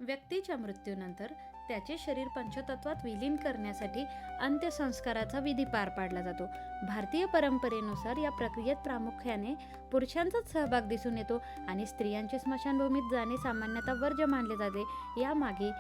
व्यक्तीच्या मृत्यूनंतर त्याचे शरीर पंचतत्वात विलीन करण्यासाठी अंत्यसंस्काराचा विधी पार पाडला जातो. भारतीय परंपरेनुसार या प्रक्रियेत प्रामुख्याने पुरुषांचाच सहभाग दिसून येतो आणि स्त्रियांचे स्मशानभूमीत जाणे सामान्यतः वर्ज्य मानले जाते. यामागे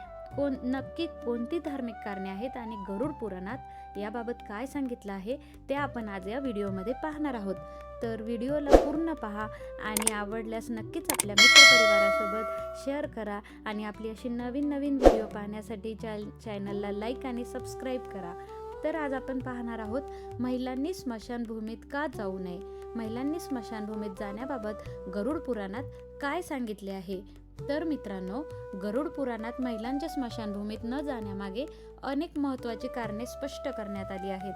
नक्की कोणती धार्मिक कारणे आहेत आणि गरुड पुराणात याबाबत काय सांगितलं आहे ते आपण आज या व्हिडिओमध्ये पाहणार आहोत. तर व्हिडिओला पूर्ण पहा आणि आवडल्यास नक्कीच आपल्या मित्रपरिवारासोबत शेअर करा आणि आपली अशी नवीन व्हिडिओ पाहण्यासाठी चॅनलला लाईक आणि सबस्क्राईब करा. तर आज आपण पाहणार आहोत महिलांनी स्मशानभूमीत का जाऊ नये. महिलांनी स्मशानभूमीत जाण्याबाबत गरुड पुराणात काय सांगितले आहे. तर मित्रांनो, गरुड पुराणात महिलांच्या स्मशानभूमीत न जाण्यामागे अनेक महत्त्वाची कारणे स्पष्ट करण्यात आली आहेत.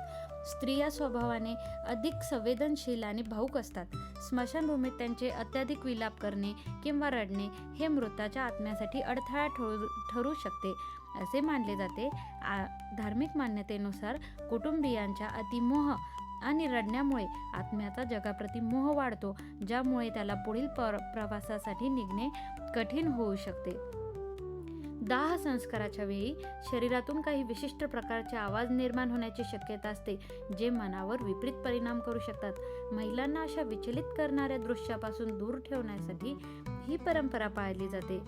स्त्रिया स्वभावाने अधिक संवेदनशील आणि भावूक असतात. स्मशानभूमीत त्यांचे अत्याधिक विलाप करणे किंवा रडणे हे मृताच्या आत्म्यासाठी अडथळा ठरू शकते असे मानले जाते. धार्मिक मान्यतेनुसार कुटुंबियांच्या अतिमोह आणि रडण्यामुळे आत्म्याचा जगाप्रती मोह वाढतो, ज्यामुळे त्याला पुढील प्रवासासाठी निघणे कठीण होऊ शकते. दाह संस्काराच्या वेळी शरीरातून काही विशिष्ट प्रकारचे आवाज निर्माण होण्याची शक्यता असते, जे मनावर विपरीत परिणाम करू शकतात. महिलांना अशा विचलित करणाऱ्या दृश्यापासून दूर ठेवण्यासाठी ही परंपरा पाळली जाते.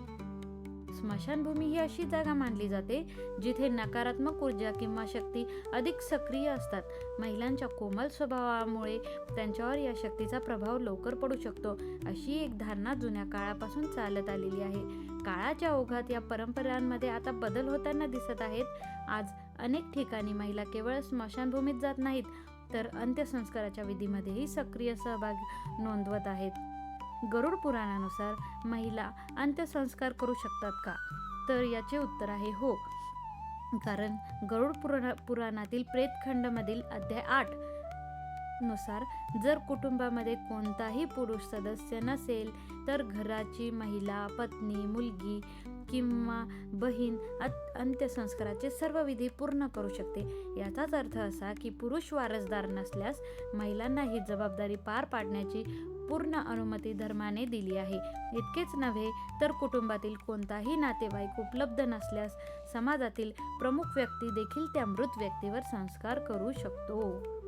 स्मशानभूमी ही अशी जागा मानली जाते जिथे नकारात्मक ऊर्जा किंवा शक्ती अधिक सक्रिय असतात. महिलांच्या कोमल स्वभावामुळे त्यांच्यावर या शक्तीचा प्रभाव लवकर पडू शकतो, अशी एक धारणा जुन्या काळापासून चालत आलेली आहे. काळाच्या ओघात या परंपरांमध्ये आता बदल होताना दिसत आहेत. आज अनेक ठिकाणी महिला केवळ स्मशानभूमीत जात नाहीत, तर अंत्यसंस्काराच्या विधीमध्येही सक्रिय सहभाग नोंदवत आहेत. गरुड पुराणानुसार महिला अंत्यसंस्कार करू शकतात का? तर याचे उत्तर आहे हो. कारण गरुड पुराणातील प्रेतखंडमधील अध्याय 8 नुसार जर कुटुंबामध्ये कोणताही पुरुष सदस्य नसेल तर घराची महिला, पत्नी, मुलगी किंवा बहीण अंत्यसंस्काराचे सर्व विधी पूर्ण करू शकते. याचाच अर्थ असा की पुरुष वारसदार नसल्यास महिलांना ही जबाबदारी पार पाडण्याची पूर्ण अनुमती धर्माने दिली आहे. इतकेच नव्हे तर कुटुंबातील कोणताही नातेवाईक उपलब्ध नसल्यास समाजातील प्रमुख व्यक्ती देखील त्या मृत व्यक्तीवर संस्कार करू शकतो.